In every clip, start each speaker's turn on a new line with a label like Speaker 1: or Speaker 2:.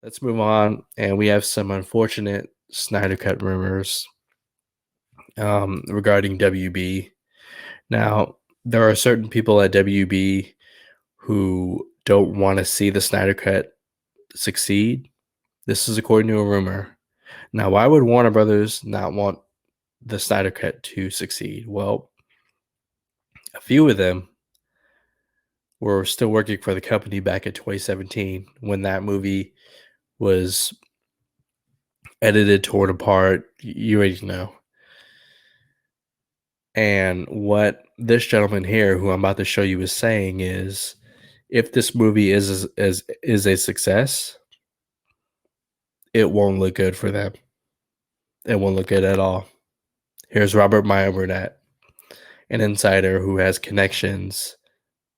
Speaker 1: Let's move on, and we have some unfortunate Snyder Cut rumors regarding WB. Now, there are certain people at WB who don't want to see the Snyder Cut succeed. This is according to a rumor. Now, why would Warner Brothers not want the Snyder Cut to succeed? Well, a few of them were still working for the company back in 2017 when that movie was edited, torn apart. You already know. And what this gentleman here, who I'm about to show you, is saying is, if this movie is a success, it won't look good for them. It won't look good at all. Here's Meyer Burnett, an insider who has connections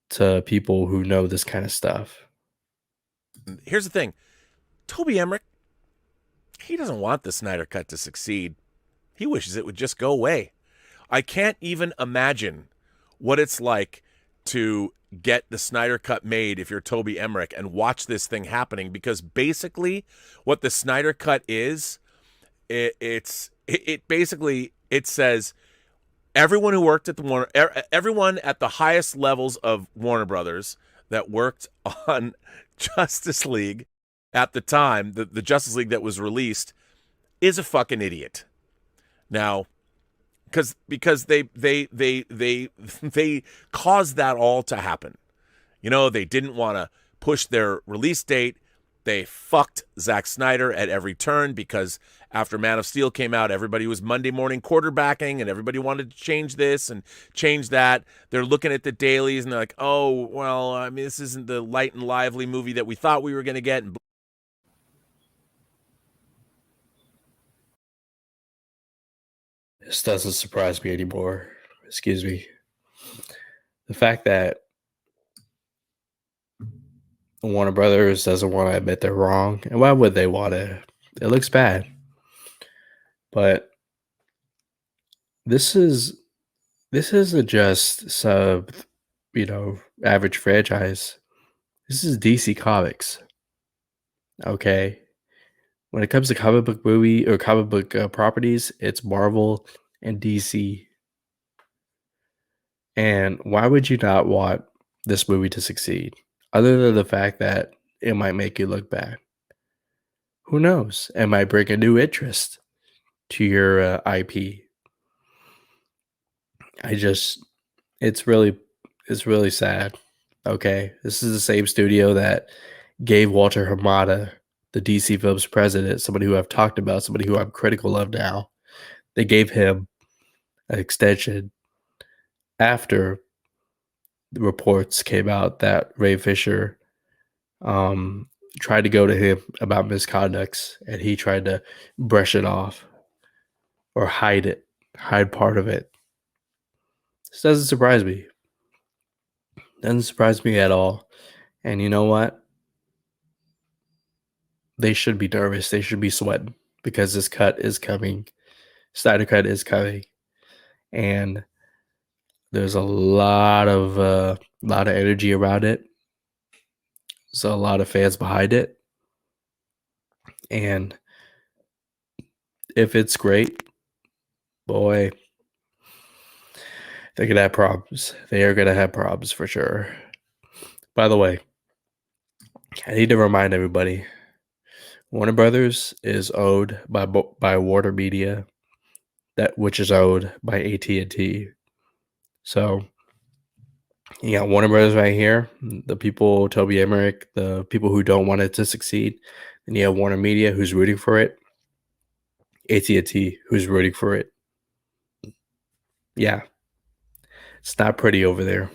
Speaker 1: to people who know this kind of stuff.
Speaker 2: Here's the thing. Toby Emmerich, he doesn't want the Snyder Cut to succeed. He wishes it would just go away. I can't even imagine what it's like to get the Snyder Cut made if you're Toby Emmerich and watch this thing happening, because basically what the Snyder Cut is, it basically says everyone who worked at everyone at the highest levels of Warner Brothers that worked on Justice League at the time, the Justice League that was released, is a fucking idiot. Now, because they caused that all to happen. You know, they didn't want to push their release date. They fucked Zack Snyder at every turn, because after Man of Steel came out, everybody was Monday morning quarterbacking and everybody wanted to change this and change that. They're looking at the dailies and they're like, oh, well, I mean, this isn't the light and lively movie that we thought we were going to get. And
Speaker 1: This doesn't surprise me anymore. Excuse me. The fact that Warner Brothers doesn't want to admit they're wrong, and why would they want to? It looks bad. But this isn't just sub, average franchise. This is DC Comics. Okay. When it comes to comic book movie or comic book properties, it's Marvel and DC. And why would you not want this movie to succeed? Other than the fact that it might make you look bad. Who knows? It might bring a new interest to your IP. It's really sad. Okay. This is the same studio that gave Walter Hamada, the DC Films president, somebody who I've talked about, somebody who I'm critical of now. They gave him an extension after the reports came out that Ray Fisher tried to go to him about misconducts, and he tried to brush it off or hide part of it. This doesn't surprise me. Doesn't surprise me at all. And you know what? They should be nervous. They should be sweating, because this cut is coming. Snyder Cut is coming. And there's a lot of energy around it. There's a lot of fans behind it. And if it's great, boy, they're going to have problems. They are going to have problems for sure. By the way, I need to remind everybody, Warner Brothers is owned by Warner Media, which is owned by AT&T. So you got Warner Brothers right here, the people, Toby Emmerich, the people who don't want it to succeed. And you have Warner Media, who's rooting for it. AT&T, who's rooting for it. Yeah. It's not pretty over there.